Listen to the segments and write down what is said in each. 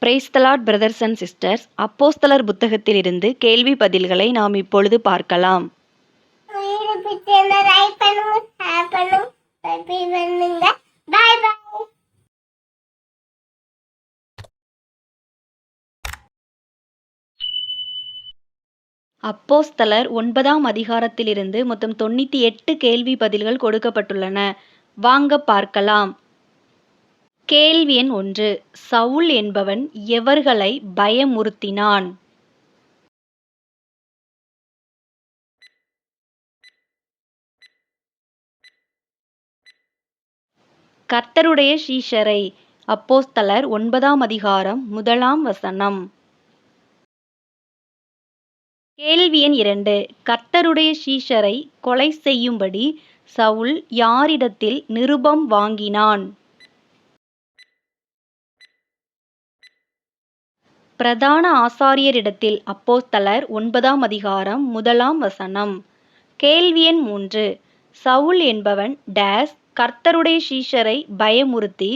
Praise the Lord brothers and sisters. அப்போஸ்தலர் புத்தகத்திலிருந்து கேள்வி பதில்களை நாம் இப்பொழுது பார்க்கலாம். அப்போஸ்தலர் 9ஆம் அதிகாரத்திலிருந்து மொத்தம் 98 கேள்வி பதில்கள் கொடுக்கப்பட்டுள்ளன. வாங்க பார்க்கலாம். கேள்வி எண் 1. சவுல் என்பவன் எவர்களை பயமுறுத்தினான்? கர்த்தருடைய சீஷரை. அப்போஸ்தலர் 9ஆம் அதிகாரம் 1ஆம் வசனம். கேள்வி எண் 2. கர்த்தருடைய சீஷரை கொலை செய்யும்படி சவுல் யாரிடத்தில் நிருபம் வாங்கினான்? பிரதான ஆசாரியரிடத்தில். அப்போஸ்தலர் 9ஆம் அதிகாரம் 1ஆம் வசனம். கேள்வி எண் 3. சவுல் என்பவன் டேஸ் கர்த்தருடைய சீஷரை பயமுறுத்தி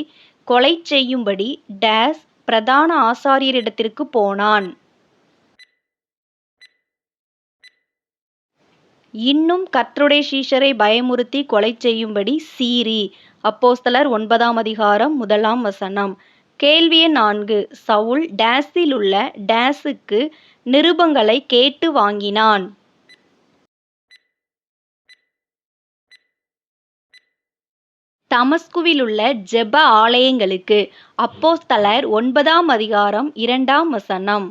கொலை செய்யும்படி டேஸ் பிரதான ஆசாரியரிடத்திற்கு போனான்? இன்னும் கர்த்தருடைய சீஷரை பயமுறுத்தி கொலை செய்யும்படி சீறி. அப்போஸ்தலர் 9ஆம் அதிகாரம் 1ஆம் வசனம். கேள்வி எண் 4. சவுல் டேஸில் உள்ள டேஸுக்கு நிருபங்களை கேட்டு வாங்கினான்? தமஸ்குவில் உள்ள ஜெப ஆலயங்களுக்கு. அப்போஸ்தலர் 9ஆம் அதிகாரம் 2ஆம் வசனம்.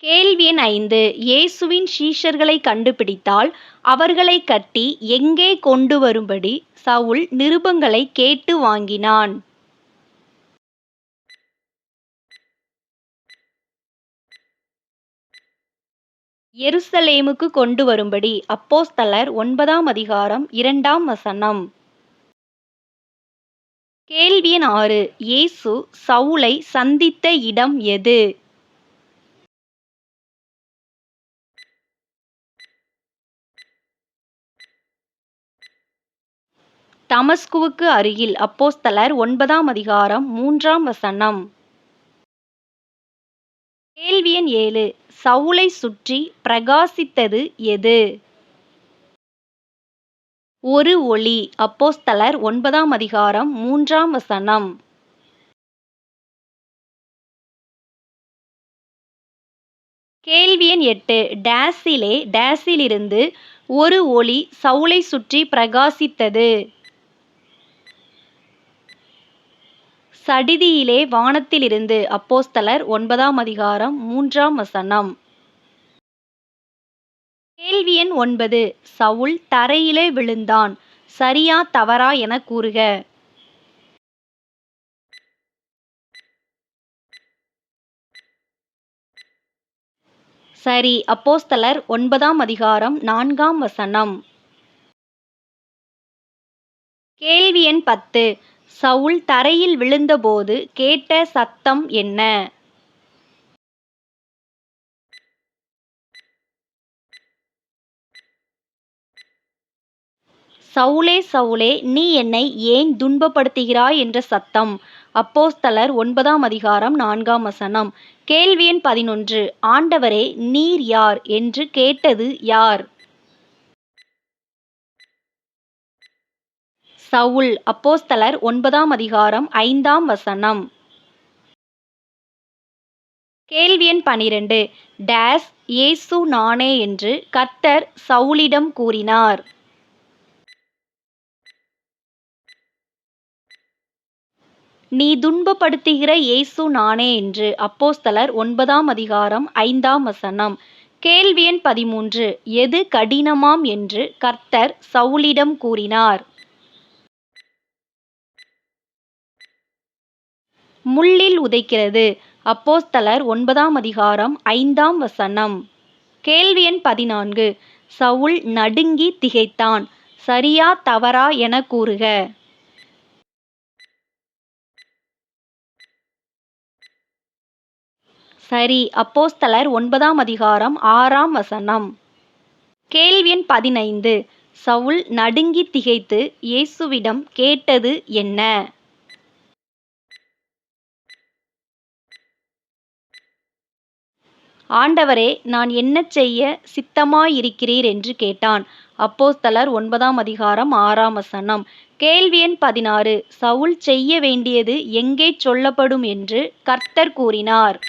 கேள்வி எண் 5. இயேசுவின் சீஷர்களை கண்டுபிடித்தால் அவர்களை கட்டி எங்கே கொண்டு வரும்படி சவுல் நிருபங்களை கேட்டு வாங்கினான்? எருசலேமுக்கு கொண்டு வரும்படி. அப்போஸ்தலர் 9ஆம் அதிகாரம் 2ஆம் வசனம். கேள்வி எண் 6. இயேசு சவுலை சந்தித்த இடம் எது? தமஸ்குவுக்கு அருகில். அப்போஸ்தலர் 9ஆம் அதிகாரம் 3ஆம் வசனம். கேள்வி எண் 7. சவுலை சுற்றி பிரகாசித்தது எது? ஒரு ஒளி. அப்போஸ்தலர் 9ஆம் அதிகாரம் 3ஆம் வசனம். கேள்வி எண் 8. டேஸிலே டேஸிலிருந்து ஒரு ஒளி சவுலை சுற்றி பிரகாசித்தது? சடிதியிலே வானத்திலிருந்து. அப்போஸ்தலர் 9ஆம் அதிகாரம் 3ஆம் வசனம். கேள்வி எண் 9. சவுல் தரையிலே விழுந்தான். சரியா தவறா என கூறுக. சரி. அப்போஸ்தலர் 9ஆம் அதிகாரம் 4ஆம் வசனம். கேள்வி எண் 10. சவுல் தரையில் விழுந்தபோது கேட்ட சத்தம் என்ன? சவுலே சவுலே, நீ என்னை ஏன் துன்பப்படுத்துகிறாய் என்ற சத்தம். அப்போஸ்தலர் 9ஆம் அதிகாரம் 4ஆம் வசனம். கேள்வி எண் 11. ஆண்டவரே, நீர் யார் என்று கேட்டது யார்? சவுல். அப்போஸ்தலர் 9ஆம் அதிகாரம் 5ஆம் வசனம். கேள்வி எண் 12. டேஸ் இயேசு நானே என்று கர்த்தர் சவுலிடம் கூறினார்? நீ துன்பப்படுத்துகிற இயேசு நானே என்று. அப்போஸ்தலர் 9ஆம் அதிகாரம் 5ஆம் வசனம். கேள்வி எண் 13. எது கடினமாம் என்று கர்த்தர் சவுலிடம் கூறினார்? முள்ளில் உதைக்கிறது. அப்போஸ்தலர் 9ஆம் அதிகாரம் 5ஆம் வசனம். கேள்வி எண் 14. சவுல் நடுங்கி திகைத்தான். சரியா தவறா என கூறுக. சரி. அப்போஸ்தலர் 9ஆம் அதிகாரம் 6ஆம் வசனம். கேள்வி எண் 15. சவுல் நடுங்கி திகைத்து இயேசுவிடம் கேட்டது என்ன? ஆண்டவரே, நான் என்ன செய்ய சித்தமாயிருக்கிறீர் என்று கேட்டான். அப்போஸ்தலர் 9ஆம் அதிகாரம் 6ஆம் வசனம். கேள்வி எண் 16. சவுல் செய்ய வேண்டியது எங்கே சொல்லப்படும் என்று கர்த்தர் கூறினார்?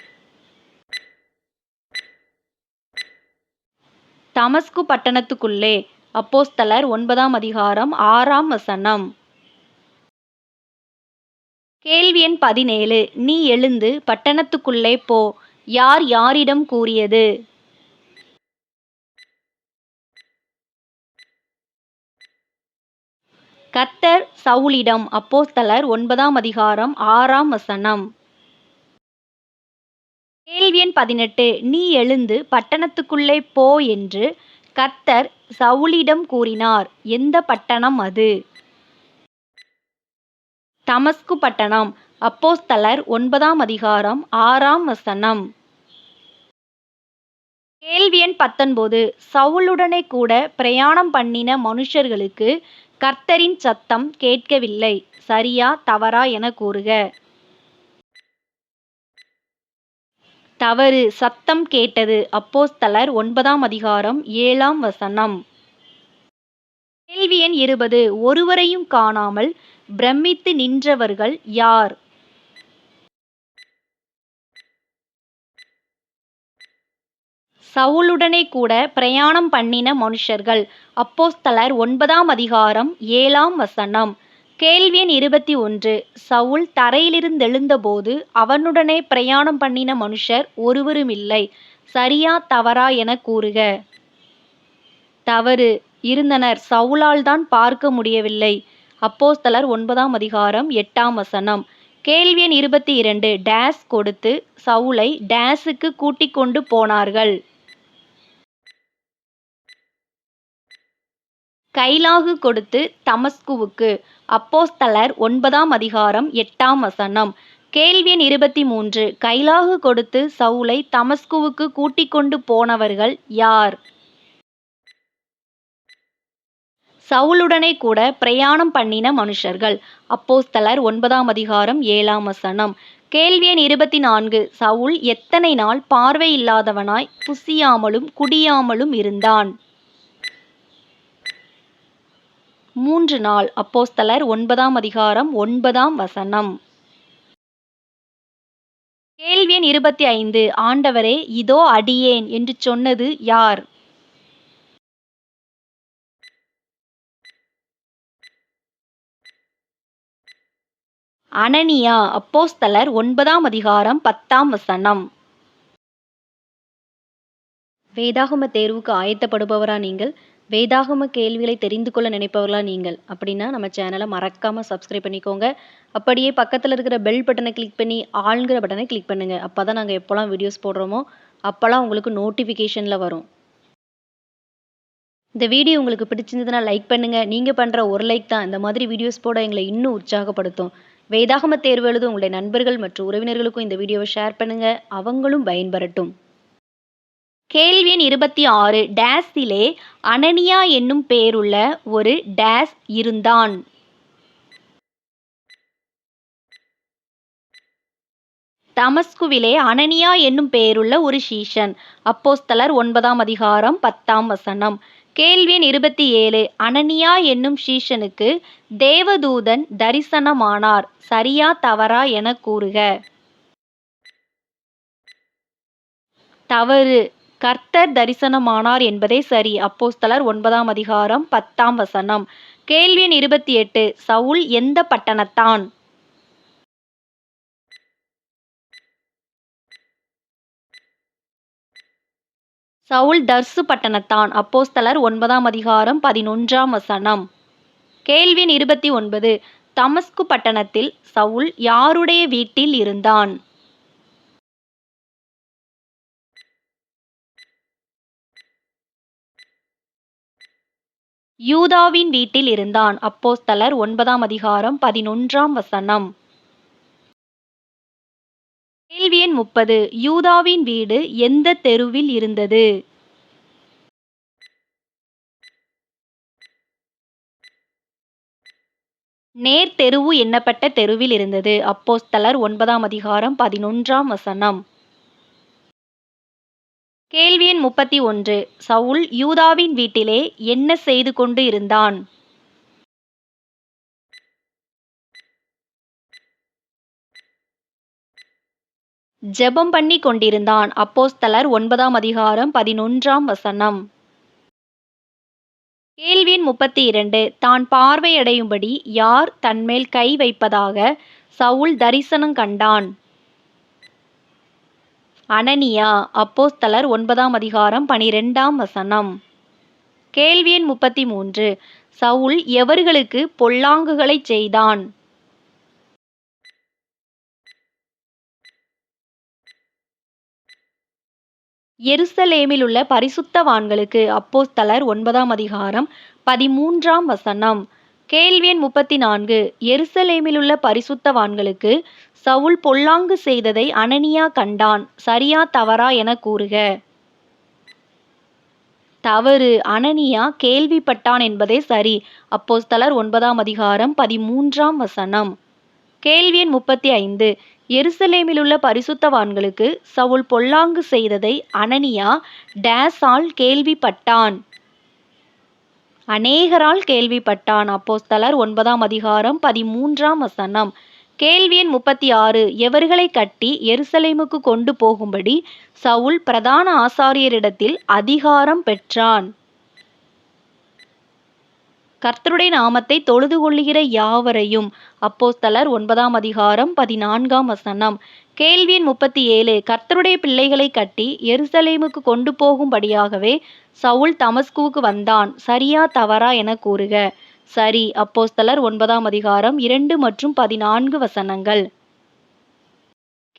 தமஸ்கு பட்டணத்துக்குள்ளே. அப்போஸ்தலர் 9ஆம் அதிகாரம் 6ஆம் வசனம். கேள்வி எண் 17. நீ எழுந்து பட்டணத்துக்குள்ளே போ. யார் யாரிடம் கூறியது? கர்த்தர் சவுலிடம். அப்போஸ்தலர் 9ஆம் அதிகாரம் 6ஆம் வசனம். கேள்வி எண் 18. நீ எழுந்து பட்டணத்துக்குள்ளே போ என்று கர்த்தர் சவுலிடம் கூறினார். எந்த பட்டணம் அது? தமஸ்கு பட்டணம். அப்போஸ்தலர் 9ஆம் அதிகாரம் 6ஆம் வசனம். கேள்வி எண் 19. சவுலுடனே கூட பிரயாணம் பண்ணின மனுஷர்களுக்கு கர்த்தரின் சத்தம் கேட்கவில்லை. சரியா தவறா என கூறுக. தவறு. சத்தம் கேட்டது. அப்போஸ்தலர் 9ஆம் அதிகாரம் 7ஆம் வசனம். கேள்வி எண் 20. ஒருவரையும் காணாமல் பிரமித்து நின்றவர்கள் யார்? சவுலுடனே கூட பிரயாணம் பண்ணின மனுஷர்கள். அப்போஸ்தலர் 9ஆம் அதிகாரம் 7ஆம் வசனம். கேள்வி எண் 21. சவுல் தரையிலிருந்தெழுந்தபோது அவனுடனே பிரயாணம் பண்ணின மனுஷர் ஒருவருமில்லை. சரியா தவறா என கூறுக. தவறு. இருந்தனர். சவுலால் தான் பார்க்க முடியவில்லை. அப்போஸ்தலர் 9ஆம் அதிகாரம் 8ஆம் வசனம். கேள்வி எண் 22. டேஸ் கொடுத்து சவுலை டேஸுக்கு கூட்டிக் கொண்டு போனார்கள்? கைலாகு கொடுத்து தமஸ்குவுக்கு. அப்போஸ்தலர் 9ஆம் அதிகாரம் 8ஆம் வசனம். கேள்வி எண் 23. கைலாகு கொடுத்து சவுலை தமஸ்குவுக்கு கூட்டிக் கொண்டு போனவர்கள் யார்? சவுலுடனே கூட பிரயாணம் பண்ணின மனுஷர்கள். அப்போஸ்தலர் 9ஆம் அதிகாரம் 7ஆம் வசனம். கேள்வி எண் 24. சவுல் எத்தனை நாள் பார்வையில்லாதவனாய் புசியாமலும் குடியாமலும் இருந்தான்? 3 நாள். அப்போஸ்தலர் 9ஆம் அதிகாரம் 9ஆம் வசனம். கேள்வி எண் 25. ஆண்டவரே, இதோ அடியேன் என்று சொன்னது யார்? அனனியா. அப்போஸ்தலர் 9ஆம் அதிகாரம் 10ஆம் வசனம். வேதாகம தேர்வுக்கு ஆயத்தப்படுபவரா நீங்கள்? வேதாகம கேள்விகளை தெரிந்து கொள்ள நினைப்பவர்களா நீங்கள்? அப்படின்னா நம்ம சேனலை மறக்காம சப்ஸ்கிரைப் பண்ணிக்கோங்க. அப்படியே பக்கத்தில் இருக்கிற பெல் பட்டனை கிளிக் பண்ணி ஆளுங்கிற பட்டனை கிளிக் பண்ணுங்க. அப்பதான் நாங்கள் எப்போல்லாம் வீடியோஸ் போடுறோமோ அப்போல்லாம் உங்களுக்கு நோட்டிஃபிகேஷனில் வரும். இந்த வீடியோ உங்களுக்கு பிடிச்சிருந்ததுன்னா லைக் பண்ணுங்க. நீங்க பண்ற ஒரு லைக் தான் இந்த மாதிரி வீடியோஸ் போட எங்களை இன்னும் உற்சாகப்படுத்தும். வேதாகம தேர்வு எழுத உங்களுடைய நண்பர்கள் மற்றும் உறவினர்களுக்கும் இந்த வீடியோவை ஷேர் பண்ணுங்க. அவங்களும் பயன்பெறட்டும். கேள்வி எண் 26. டேஸிலே அனனியா என்னும் பெயருள்ள ஒரு டேஸ் இருந்தான்? தமஸ்குவிலே அனனியா என்னும் பெயருள்ள ஒரு சீஷன். அப்போஸ்தலர் 9ஆம் அதிகாரம் 10ஆம் வசனம். கேள்வி எண் 27. அனனியா என்னும் சீஷனுக்கு தேவதூதன் தரிசனமானார். சரியா தவறா என கூறுக. தவறு. கர்த்தர் தரிசனமானார் என்பதே சரி. அப்போஸ்தலர் 9ஆம் அதிகாரம் 10ஆம் வசனம். கேள்வி எண் 28. சவுல் எந்த பட்டணத்தான்? சவுல் தர்சு பட்டணத்தான். அப்போஸ்தலர் 9ஆம் அதிகாரம் 11ஆம் வசனம். கேள்வி எண் 29. தமஸ்கு பட்டணத்தில் சவுல் யாருடைய வீட்டில் இருந்தான்? யூதாவின் வீட்டில் இருந்தான். அப்போஸ்தலர் 9ஆம் அதிகாரம் 11ஆம் வசனம். கேள்வி எண் 30. யூதாவின் வீடு எந்த தெருவில் இருந்தது? நேர் தெருவு எண்ணப்பட்ட தெருவில் இருந்தது. அப்போஸ்தலர் 9ஆம் அதிகாரம் 11ஆம் வசனம். கேள்வி எண் 31. சவுல் யூதாவின் வீட்டிலே என்ன செய்து கொண்டு இருந்தான்? ஜெபம் பண்ணிக் கொண்டிருந்தான். அப்போஸ்தலர் 9ஆம் அதிகாரம் 11ஆம் வசனம். கேள்வி எண் 32. தான் பார்வையடையும்படி யார் தன்மேல் கை வைப்பதாக சவுல் தரிசனம் கண்டான்? அனனியா. அப்போஸ்தலர் 9ஆம் அதிகாரம் 12ஆம் வசனம். கேள்வி எண் 33. சவுல் எவர்களுக்கு பொல்லாங்குகளைச் செய்தான்? எருசலேமிலுள்ள பரிசுத்தவான்களுக்கு. அப்போஸ்தலர் 9ஆம் அதிகாரம் 13ஆம் வசனம். கேள்வி எண் 34. எருசலேமிலுள்ள பரிசுத்தவான்களுக்கு சவுல் பொல்லாங்கு செய்ததை அனனியா கண்டான். சரியா தவறா என கூறுக. தவறு. அனனியா கேள்விப்பட்டான் என்பதே சரி. அப்போஸ்தலர் 9ஆம் அதிகாரம் 13ஆம் வசனம். கேள்வி எண் 35. எருசலேமிலுள்ள பரிசுத்தவான்களுக்கு சவுல் பொல்லாங்கு செய்ததை அனனியா டேஸால் கேள்விப்பட்டான்? அநேகரால் கேள்விப்பட்டான். அப்போஸ்தலர் 9ஆம் அதிகாரம் 13ஆம் வசனம். கேள்வி எண் 36. எவர்களை கட்டி எருசலேமுக்கு கொண்டு போகும்படி சவுல் பிரதான ஆசாரியரிடத்தில் அதிகாரம் பெற்றான்? கர்த்தருடைய நாமத்தை தொழுது கொள்ளுகிற யாவரையும். அப்போஸ்தலர் 9ஆம் அதிகாரம் 14ஆம் வசனம். கேள்வி எண் 37. கர்த்தருடைய பிள்ளைகளை கட்டி எருசலேமுக்கு கொண்டு போகும்படியாகவே சவுல் தமஸ்குவுக்கு வந்தான். சரியா தவறா என கூறுக. சரி. அப்போஸ்தலர் 9ஆம் அதிகாரம் 2 மற்றும் 14 வசனங்கள்.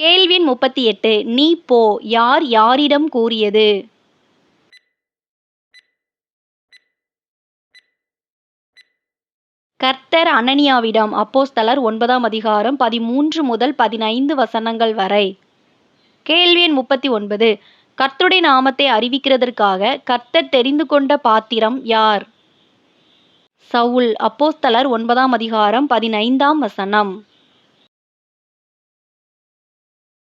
கேள்வி எண் 38. நீ போ. யார் யாரிடம் கூறியது? கர்த்தர் அனனியாவிடம். அப்போஸ்தலர் 9ஆம் அதிகாரம் 13 முதல் 15 வசனங்கள் வரை. கேள்வி எண் 39. கர்த்தருடைய நாமத்தை அறிவிக்கிறதற்காக கர்த்தர் தெரிந்து கொண்ட பாத்திரம் யார்? சவுல். அப்போஸ்தலர் 9ஆம் அதிகாரம் 15ஆம் வசனம்.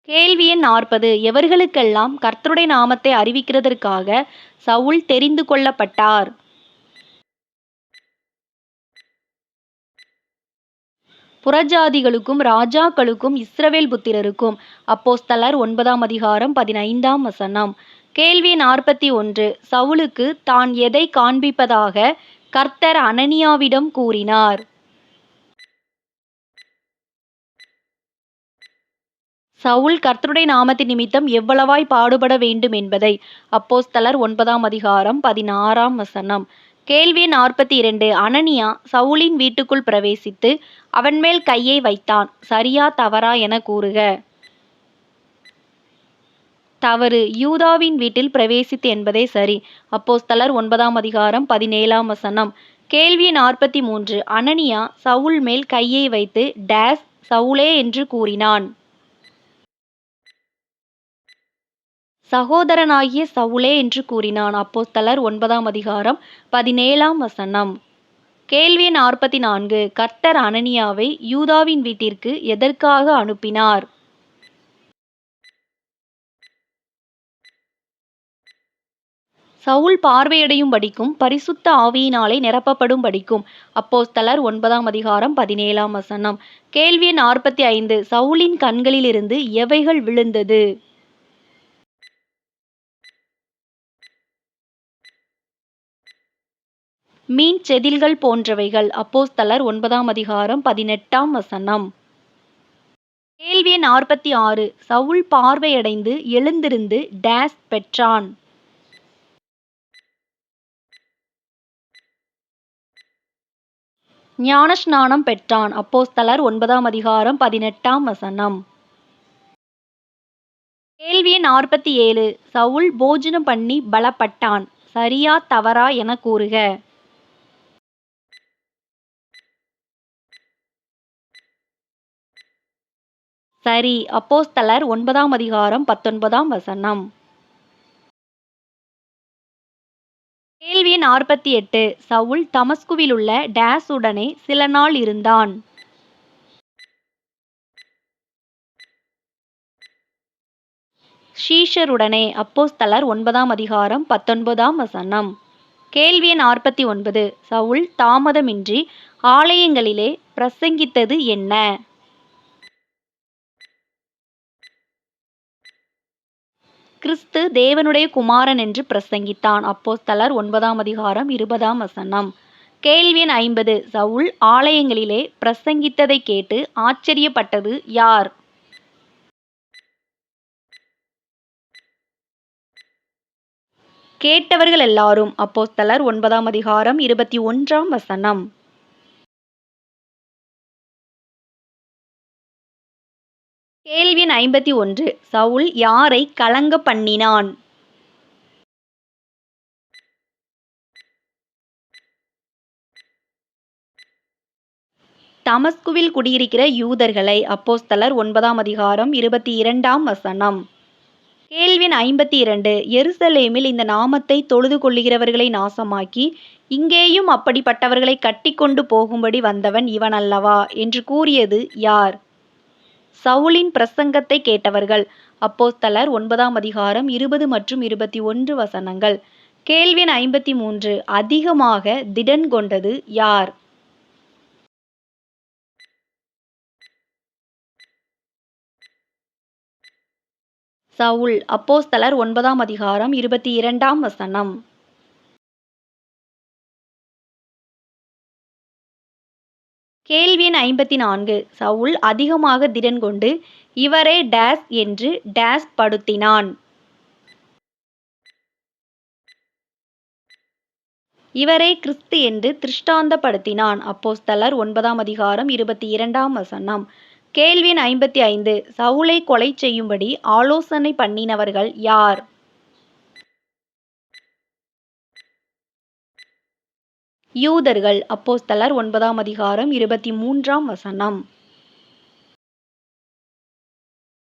கேள்வி எண் 40. எவர்களுக்கெல்லாம் கர்த்தருடைய நாமத்தை அறிவிக்கிறதற்காக சவுல் தெரிந்து கொள்ளப்பட்டார்? புறஜாதிகளுக்கும் ராஜாக்களுக்கும் இஸ்ரவேல் புத்திரருக்கும். அப்போஸ்தலர் 9ஆம் அதிகாரம் 15ஆம் வசனம். கேள்வி 41. சவுலுக்கு தான் எதை காண்பிப்பதாக கர்த்தர் அனனியாவிடம் கூறினார்? சவுல் கர்த்தருடைய நாமத்தின் நிமித்தம் எவ்வளவாய் பாடுபட வேண்டும் என்பதை. அப்போஸ்தலர் 9ஆம் அதிகாரம் 16ஆம் வசனம். கேள்வி 42. அனனியா சவுலின் வீட்டுக்குள் பிரவேசித்து அவன் மேல் கையை வைத்தான். சரியா தவறா என கூறுக. தவறு. யூதாவின் வீட்டில் பிரவேசித்து என்பதே சரி. அப்போஸ்தலர் 9ஆம் அதிகாரம் 17ஆம் வசனம். கேள்வி 43. அனனியா சவுல் மேல் கையை வைத்து டேஸ் சவுலே என்று கூறினான். சகோதரனாகிய சவுலே என்று கூறினான். அப்போஸ்தலர் 9ஆம் அதிகாரம் 17ஆம் வசனம். கேள்வி 44. கர்த்தர் அனனியாவை யூதாவின் வீட்டிற்கு எதற்காக அனுப்பினார்? சவுல் பார்வையடையும் படிக்கும் பரிசுத்த ஆவியினாலே நிரப்பப்படும் படிக்கும். அப்போஸ்தலர் 9ஆம் அதிகாரம் 17ஆம் வசனம். கேள்வி 45. சவுலின் கண்களிலிருந்து எவைகள் விழுந்தது? மீன் செதில்கள் போன்றவைகள். அப்போஸ்தலர் 9ஆம் அதிகாரம் 18ஆம் வசனம். கேள்வி 46. சவுல் பார்வையடைந்து எழுந்திருந்து டேஸ் பெற்றான்? ஞானஸ்நானம் பெற்றான். அப்போஸ்தலர் 9ஆம் அதிகாரம் 18ஆம் வசனம். கேள்வி 47. சவுல் போஜனம் பண்ணி பலப்பட்டான். சரியா தவறா என கூறுக. சரி. அப்போஸ்தலர் 9ஆம் அதிகாரம் 19ஆம் வசனம். கேள்வி 48. சவுல் தமஸ்குவிலுள்ள டேஸ் உடனே சில நாள் இருந்தான். ஷீஷருடனே அப்போஸ்தலர் 9ஆம் அதிகாரம் 19ஆம் வசனம். கேள்வி எண் 49. சவுல் தாமதமின்றி ஆலயங்களிலே பிரசங்கித்தது என்ன? கிறிஸ்து தேவனுடைய குமாரன் என்று பிரசங்கித்தான். அப்போஸ்தலர் 9ஆம் அதிகாரம் 20ஆம் வசனம். கேள்வி எண் 50. சவுல் ஆலயங்களிலே பிரசங்கித்ததை கேட்டு ஆச்சரியப்பட்டது யார்? கேட்டவர்கள் எல்லாரும். அப்போஸ்தலர் 9ஆம் அதிகாரம் 21ஆம் வசனம். கேள்வி எண் 51. சவுல் யாரை கலங்க பண்ணினான்? தமஸ்குவில் குடியிருக்கிற யூதர்களை. அப்போஸ்தலர் 9ஆம் அதிகாரம் 22ஆம் வசனம். கேள்வி எண் 52. எருசலேமில் இந்த நாமத்தை தொழுது கொள்ளுகிறவர்களை நாசமாக்கி இங்கேயும் அப்படிப்பட்டவர்களை கட்டிக்கொண்டு போகும்படி வந்தவன் இவன் அல்லவா என்று கூறியது யார்? சவுலின் பிரசங்கத்தை கேட்டவர்கள். அப்போஸ்தலர் 9ஆம் அதிகாரம் 20 மற்றும் 21 வசனங்கள். கேள்வி எண் 53. அதிகமாக திடன் கொண்டது யார்? சவுல். அப்போஸ்தலர் 9ஆம் அதிகாரம் 22ஆம் வசனம். கேள்வி எண் 54. சவுல் அதிகமாக திடன் கொண்டு இவரே டேஸ் என்று டேஸ் படுத்தினான். இவரே கிறிஸ்து என்று திருஷ்டாந்தப்படுத்தினான். அப்போஸ்தலர் 9ஆம் அதிகாரம் 22ஆம் வசனம். கேள்வி எண் 55. சவுலை கொலை செய்யும்படி ஆலோசனை பண்ணினவர்கள் யார்? யூதர்கள். அப்போஸ்தலர் 9ஆம் அதிகாரம் 23ஆம் வசனம்.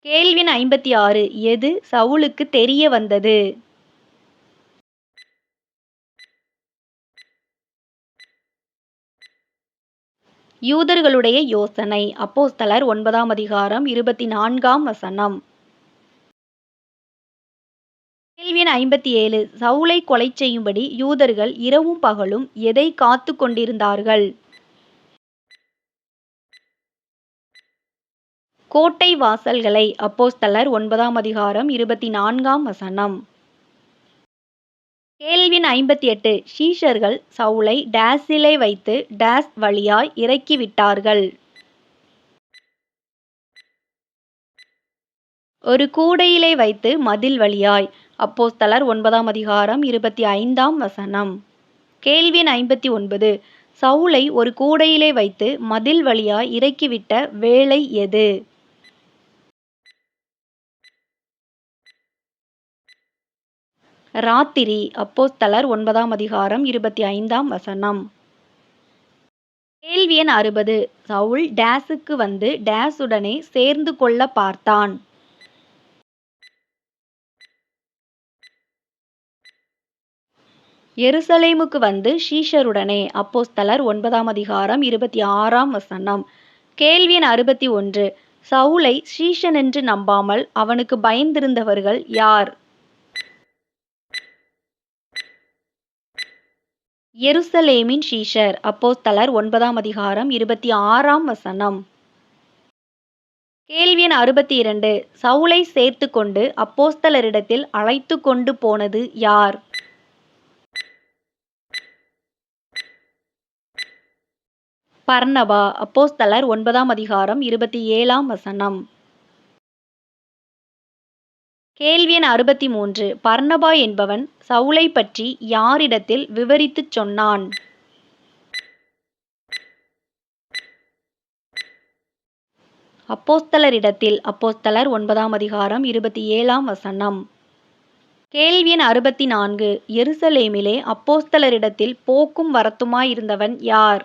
கேள்வி எண் 56. எது சவுலுக்கு தெரிய வந்தது? யூதர்களுடைய யோசனை. அப்போஸ்தலர் 9ஆம் அதிகாரம் 24ஆம் வசனம். கேள்வி எண் 57. சவுலை கொலை செய்யும்படி யூதர்கள் இரவும் பகலும் எதை காத்து கொண்டிருந்தார்கள்? கோட்டை வாசல்களை. அப்போஸ்தலர் 9ஆம் அதிகாரம் 24ஆம் வசனம். கேள்வி எண் 58. சீஷர்கள் சவுலை டேஸிலே வைத்து டேஸ் வழியாய் இறக்கிவிட்டார்கள். ஒரு கூடையிலே வைத்து மதில் வழியாய். அப்போஸ்தலர் 9ஆம் அதிகாரம் 25ஆம் வசனம். கேள்வி எண் 59. சவுலை ஒரு கூடையிலே வைத்து மதில் வழியாய் இறக்கிவிட்ட வேளை எது? ராத்திரி. அப்போஸ்தலர் 9ஆம் அதிகாரம் 25ஆம் வசனம். கேள்வி எண் 60. சவுல் டேஸுக்கு வந்து டேஸுடனே சேர்ந்து கொள்ள பார்த்தான். எருசலேமுக்கு வந்து ஷீஷருடனே. அப்போஸ்தலர் 9ஆம் அதிகாரம் 26ஆம் வசனம். கேள்வி எண் 61. சவுலை ஷீஷனென்று நம்பாமல் அவனுக்கு பயந்திருந்தவர்கள் யார்? எருசலேமின் ஷீஷர். அப்போஸ்தலர் 9ஆம் அதிகாரம் 26ஆம் வசனம். கேள்வி எண் 62. சவுலை சேர்த்து கொண்டு அப்போஸ்தலரிடத்தில் அழைத்து கொண்டு போனது யார்? பர்னபா. அப்போஸ்தலர் 9ஆம் அதிகாரம் 27ஆம் வசனம். கேள்வி எண் 63. பர்னபா என்பவன் சவுலை பற்றி யாரிடத்தில் விவரித்துச் சொன்னான்? அப்போஸ்தலரிடத்தில். அப்போஸ்தலர் 9ஆம் அதிகாரம் 27ஆம் வசனம். கேள்வி எண் 64. எருசலேமிலே அப்போஸ்தலரிடத்தில் போக்கும் வரத்துமாயிருந்தவன் யார்?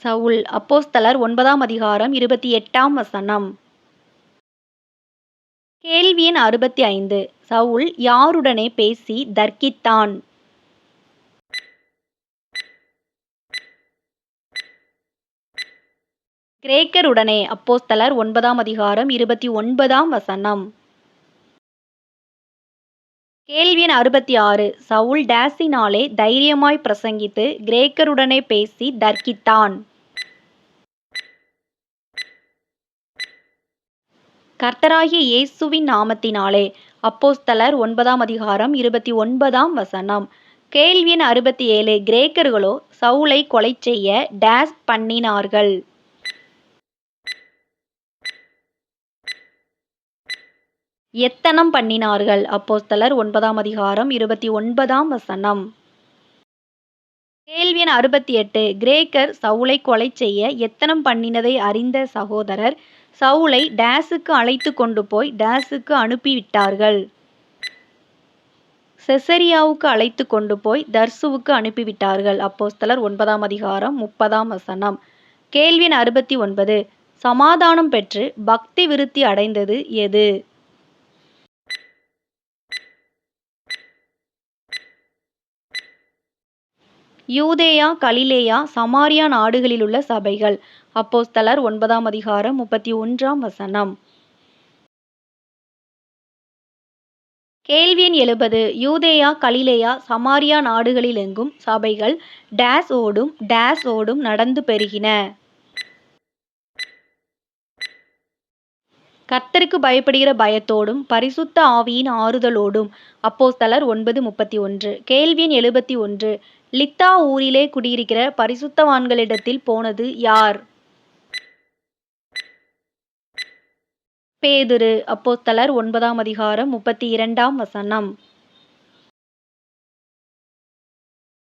சவுல். அப்போஸ்தலர் 9ஆம் அதிகாரம் 28ஆம் வசனம். கேள்வி எண் 65. சவுல் யாருடனே பேசி தர்க்கித்தான்? கிரேக்கருடனே அப்போஸ்தலர் 9ஆம் அதிகாரம் 29ஆம் வசனம். கேள்வி எண் 66. சவுல் டேஸினாலே தைரியமாய் பிரசங்கித்து கிரேக்கருடனே பேசி தர்க்கித்தான். கர்த்தராகிய இயேசுவின் நாமத்தினாலே. அப்போஸ்தலர் 9ஆம் அதிகாரம் 29ஆம் வசனம். கேள்வி எண் 67. கிரேக்கர்களோ சவுலை கொலை செய்ய டேஸ் பண்ணினார்கள். எத்தனம் பண்ணினார்கள். அப்போஸ்தலர் 9ஆம் அதிகாரம் 29ஆம் வசனம். கேள்வி எண் 68. கிரேக்கர் சவுலை கொலை செய்ய எத்தனம் பண்ணினதை அறிந்த சகோதரர் சவுலை டேஸுக்கு அழைத்து கொண்டு போய் டேஸுக்கு அனுப்பிவிட்டார்கள். செசரியாவுக்கு அழைத்து கொண்டு போய் தர்சுவுக்கு அனுப்பிவிட்டார்கள். அப்போஸ்தலர் 9ஆம் அதிகாரம் 30ஆம் வசனம். கேள்வி எண் 69. சமாதானம் பெற்று பக்தி விருத்தி அடைந்தது எது? யூதேயா, கலிலேயா, சமாரியா நாடுகளிலுள்ள சபைகள். அப்போஸ்தலர் 9ஆம் அதிகாரம் 31ஆம் வசனம். கேள்வி எண் 70. யூதேயா, கலிலேயா, சமாரியா நாடுகளிலெங்கும் சபைகள் டேஸ் ஓடும் நடந்து பெருகின. கர்த்தருக்கு பயப்படுகிற பயத்தோடும் பரிசுத்த ஆவியின் ஆறுதலோடும். அப்போஸ்தலர் 9:31. கேள்வி எண் 71. லித்தா ஊரிலே குடியிருக்கிற பரிசுத்தவான்களிடத்தில் போனது யார்? பேதுரு. அப்போஸ்தலர் 9ஆம் அதிகாரம் 32ஆம் வசனம்.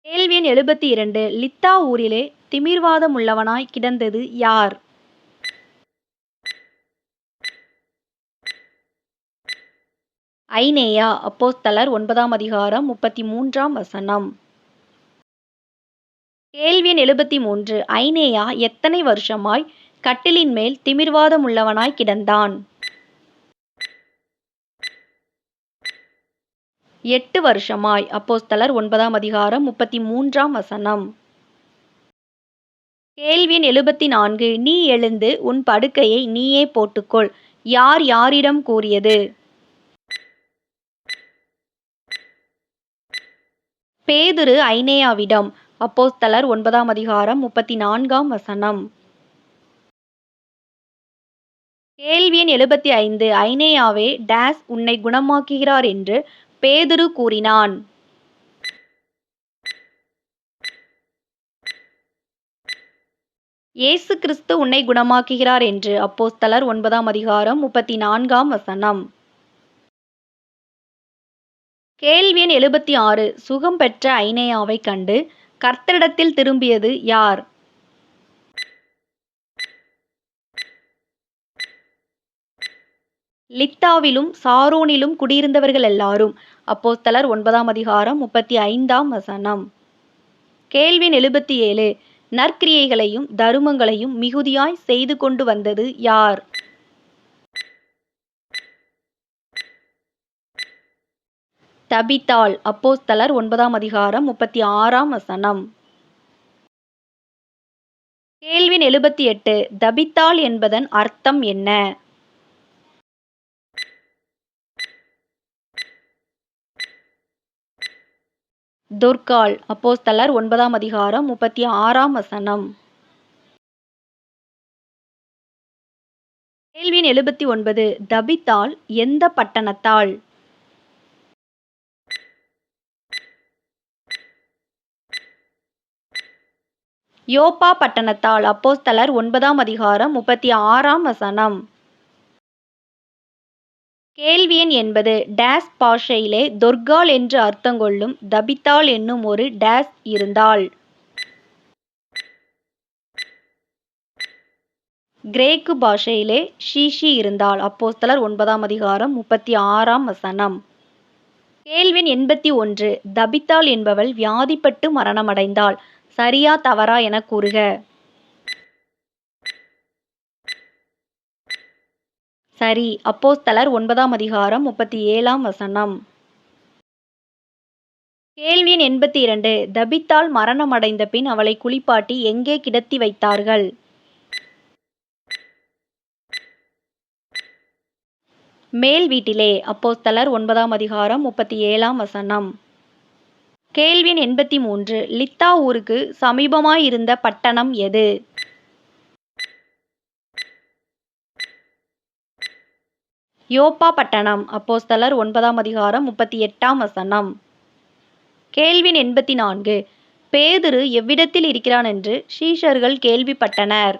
கேள்வி எண் 72. லித்தா ஊரிலே திமிர்வாதம் உள்ளவனாய் கிடந்தது யார்? ஐனேயா. அப்போஸ்தலர் 9ஆம் அதிகாரம் 33ஆம் வசனம். கேள்வி எண் 73. ஐனேயா எத்தனை வருஷமாய் கட்டிலின் மேல் திமிர்வாதம் உள்ளவனாய் கிடந்தான்? 8 வருஷமாய். அப்போஸ்தலர் 9ஆம் அதிகாரம் 33ஆம் வசனம். கேள்வி எண் 74. நீ எழுந்து உன் படுக்கையை நீயே போட்டுக்கொள். யார் யாரிடம் கூறியது? பேதுரு ஐனேயாவிடம். அப்போஸ்தலர் 9ஆம் அதிகாரம் 34ஆம் வசனம். கேள்வி எண் 75. ஐனேயாவே டேஸ் உன்னை குணமாக்குகிறார் என்று பேதுரு கூறினான். இயேசு கிறிஸ்து உன்னை குணமாக்குகிறார் என்று. அப்போஸ்தலர் 9ஆம் அதிகாரம் 34ஆம் வசனம். கேள்வி எண் 76. சுகம் பெற்ற ஐனேயாவை கண்டு கர்த்தரிடத்தில் திரும்பியது யார்? லித்தாவிலும் சாரோனிலும் குடியிருந்தவர்கள் எல்லாரும். அப்போஸ்தலர் 9ஆம் அதிகாரம் 35ஆம் வசனம். கேள்வி எண் 77. நற்கிரியைகளையும் தருமங்களையும் மிகுதியாய் செய்து கொண்டு வந்தது யார்? தபித்தாள். அப்போஸ்தலர் 9ஆம் அதிகாரம் 36ஆம் வசனம். கேள்வி எண் 78. தபித்தாள் என்பதன் அர்த்தம் என்ன? துர்காள். அப்போஸ்தலர் 9ஆம் அதிகாரம் 36ஆம் வசனம். கேள்வி எண் 79. தபித்தாள் எந்த பட்டணத்தாள்? யோப்பா பட்டணத்தாள். அப்போஸ்தலர் 9ஆம் அதிகாரம் 36ஆம் வசனம். கேள்வி எண் 80. டேஸ் பாஷையிலே தொர்காள் என்று அர்த்தங்கொள்ளும் தபித்தாள் என்னும் ஒரு டேஸ் இருந்தாள். கிரேக்கு பாஷையிலே ஷீஷி இருந்தாள். அப்போஸ்தலர் 9ஆம் அதிகாரம் 36ஆம் வசனம். கேள்வி எண் 81. தபித்தாள் என்பவள் வியாதிப்பட்டு மரணமடைந்தாள். சரியா தவறா என கூறுக. சரி. அப்போஸ்தலர் 9ஆம் அதிகாரம் 37ஆம் வசனம். கேள்வி எண் 82. தபித்தாள் மரணமடைந்த பின் அவளை குளிப்பாட்டி எங்கே கிடத்தி வைத்தார்கள்? மேல் வீட்டிலே. அப்போஸ்தலர் 9ஆம் அதிகாரம் 37ஆம் வசனம். கேள்வி எண் 83. லித்தா ஊருக்கு சமீபமாயிருந்த பட்டணம் எது? யோப்பா பட்டணம். அப்போஸ்தலர் 9ஆம் அதிகாரம் 38ஆம் வசனம். கேள்வி எண் 84. பேதுரு எவ்விடத்தில் இருக்கிறான் என்று சீஷர்கள் கேள்விப்பட்டனர்?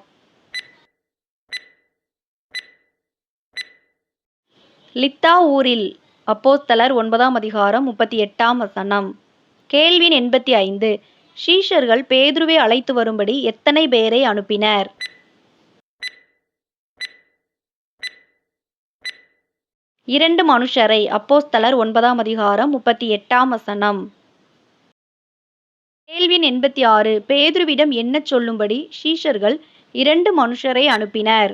லித்தா ஊரில். அப்போஸ்தலர் 9ஆம் அதிகாரம் 38ஆம் வசனம். கேள்வி எண் 85. சீஷர்கள் பேதுருவை அழைத்து வரும்படி எத்தனை பேரை அனுப்பினர்? 2 மனுஷரை. அப்போஸ்தலர் 9ஆம் அதிகாரம் 38ஆம் வசனம். கேள்வி எண் 86. பேதுருவிடம் என்ன சொல்லும்படி சீஷர்கள் 2 மனுஷரை அனுப்பினர்?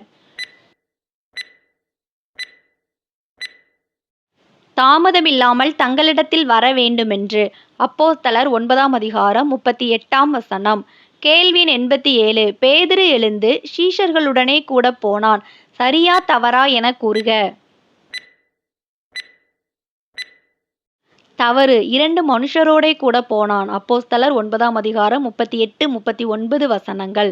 தாமதமில்லாமல் தங்களிடத்தில் வர வேண்டுமென்று. அப்போஸ்தலர் 9ஆம் அதிகாரம் 38ஆம் வசனம். கேள்வி எண் 87. பேதுரு எழுந்து சீஷர்களுடனே கூட போனான். சரியா தவறா என கூறுக. தவறு. 2 மனுஷரோடே கூட போனான். அப்போஸ்தலர் 9ஆம் அதிகாரம் 38, 39 வசனங்கள்.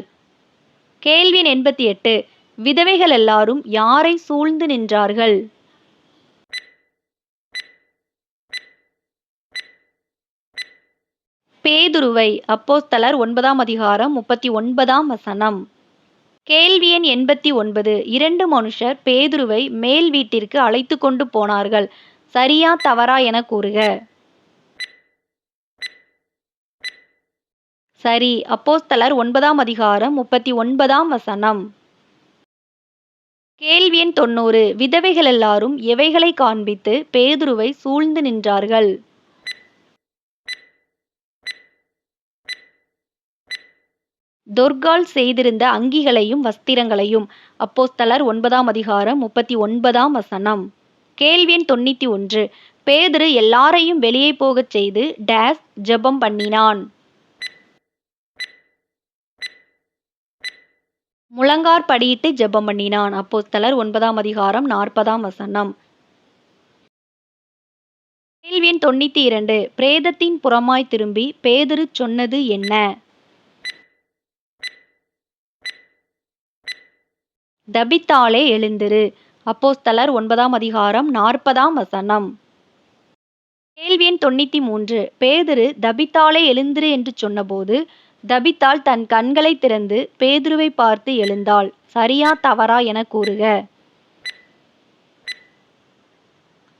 கேள்வி எண் 88. விதவைகள் எல்லாரும் யாரை சூழ்ந்து நின்றார்கள்? பேதுருவை. அப்போஸ்தலர் 9ஆம் அதிகாரம் 39ஆம் வசனம். கேள்வி எண் 89. 2 மனுஷர் பேதுருவை மேல் வீட்டிற்கு அழைத்து கொண்டு போனார்கள். சரியா தவறா என கூறுக. சரி. அப்போஸ்தலர் 9ஆம் அதிகாரம் 39ஆம் வசனம். கேள்வி எண் 90. விதவைகள் எல்லாரும் எவைகளை காண்பித்து பேதுருவை சூழ்ந்து நின்றார்கள்? தொர்காள் செய்திருந்த அங்கிகளையும் வஸ்திரங்களையும். அப்போஸ்தலர் 9ஆம் அதிகாரம் 39ஆம் வசனம். கேள்வி எண் 91. பேதுரு எல்லாரையும் வெளியே போகச் செய்து டேஸ் ஜெபம் பண்ணினான். முழங்காற்படியிட்டு ஜெபம் பண்ணினான். அப்போஸ்தலர் 9ஆம் அதிகாரம் 40ஆம் வசனம். கேள்வி எண் 92. பிரேதத்தின் புறமாய் திரும்பி பேதுரு சொன்னது என்ன? தபித்தாளே எழுந்திரு. அப்போஸ்தலர் 9ஆம் அதிகாரம் 40ஆம் வசனம். கேள்வி எண் 93. பேதுரு தபித்தாளே எழுந்திரு என்று சொன்னபோது தபித்தாள் தன் கண்களை திறந்து பேதுருவை பார்த்து எழுந்தாள். சரியா தவறா என கூறுக.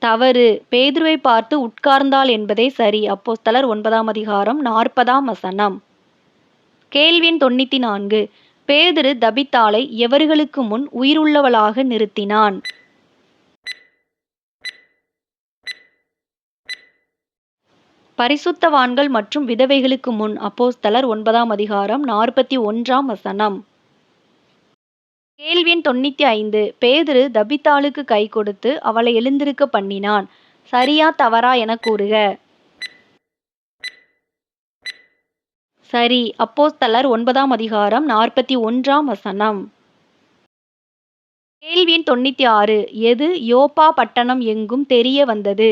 தவறு. பேதுருவை பார்த்து உட்கார்ந்தாள் என்பதே சரி. அப்போஸ்தலர் 9ஆம் அதிகாரம் 40ஆம் வசனம். கேள்வி எண் 94. பேதுரு தபித்தாளை எவர்களுக்கு முன் உயிருள்ளவளாக நிறுத்தினான்? பரிசுத்தவான்கள் மற்றும் விதவைகளுக்கு முன். அப்போஸ்தலர் 9ஆம் அதிகாரம் 41ஆம் வசனம். கேள்வி எண் 95. பேதுரு தபித்தாளுக்கு கை கொடுத்து அவளை எழுந்திருக்க பண்ணினான். சரியா தவறா என கூறுக. சரி. அப்போஸ்தலர் 9ஆம் அதிகாரம் 41ஆம் வசனம். கேள்வி எண் 96. எது யோப்பா பட்டணம் எங்கும் தெரிய வந்தது?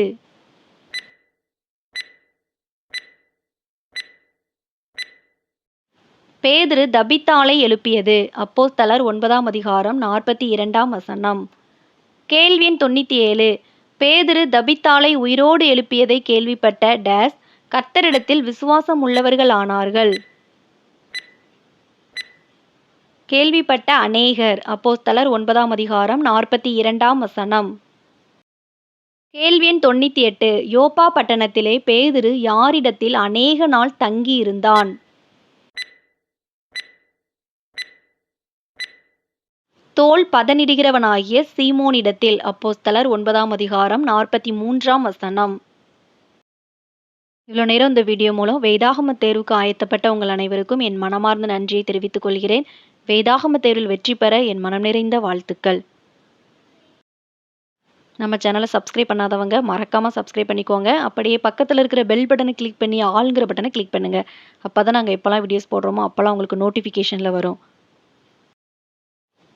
பேதுரு தபித்தாளை எழுப்பியது. அப்போஸ்தலர் 9ஆம் அதிகாரம் 42ஆம் வசனம். கேள்வி எண் 97. பேதுரு தபித்தாளை உயிரோடு எழுப்பியதை கேள்விப்பட்ட டேஸ் கர்த்தரிடத்தில் விசுவாசம் உள்ளவர்கள் ஆனார்கள். கேள்விப்பட்ட அநேகர். அப்போஸ்தலர் 9ஆம் அதிகாரம் 42ஆம் வசனம். கேள்வி எண் 98. யோப்பா பட்டணத்திலே பேதுரு யாரிடத்தில் அநேக நாள் தங்கி இருந்தான்? தோல் பதனிடுகிறவனாகிய சீமோனிடத்தில். அப்போஸ்தலர் 9ஆம் அதிகாரம் 43ஆம் வசனம். இவ்வளோ நேரம் இந்த வீடியோ மூலம் வேதாகம தேர்வுக்கு ஆயத்தப்பட்ட உங்கள் அனைவருக்கும் என் மனமார்ந்த நன்றியை தெரிவித்துக் கொள்கிறேன். வேதாகம தேர்வில் வெற்றி பெற என் மனம் நிறைந்த வாழ்த்துக்கள். நம்ம சேனலை சப்ஸ்கிரைப் பண்ணாதவங்க மறக்காமல் சப்ஸ்கிரைப் பண்ணிக்கோங்க. அப்படியே பக்கத்தில் இருக்கிற பெல் பட்டனை கிளிக் பண்ணி ஆளுங்கிற பட்டனை கிளிக் பண்ணுங்கள். அப்போ தான் நாங்கள் எப்போல்லாம் வீடியோஸ் போடுறோமோ அப்போல்லாம் உங்களுக்கு நோட்டிஃபிகேஷனில் வரும்.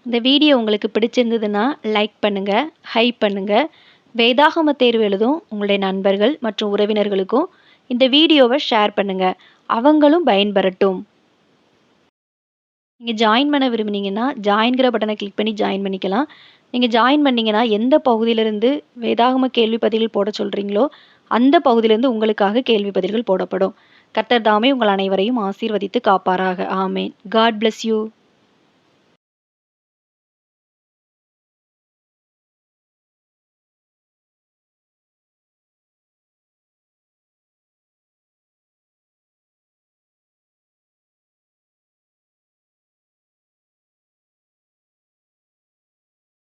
இந்த வீடியோ உங்களுக்கு பிடிச்சிருந்ததுன்னா லைக் பண்ணுங்க, ஹைப் பண்ணுங்க. வேதாகம தேர்வு எழுதும் உங்களுடைய நண்பர்கள் மற்றும் உறவினர்களுக்கும் இந்த வீடியோவை ஷேர் பண்ணுங்க. அவங்களும் பயன்பெறட்டும். நீங்க ஜாயின் பண்ண விரும்புனீங்கன்னா, ஜாயின்ங்கிற பட்டனை கிளிக் பண்ணி ஜாயின் பண்ணிக்கலாம். நீங்க ஜாயின் பண்ணீங்கன்னா, எந்த பகுதியிலிருந்து வேதாகம கேள்வி பதில்கள் போடச் சொல்றீங்களோ, அந்த பகுதியிலிருந்து உங்களுக்காக கேள்வி பதில்கள் போடப்படும். கர்த்தர் தாமே உங்கள் அனைவரையும் ஆசீர்வதித்து காப்பாராக. ஆமென். God bless you.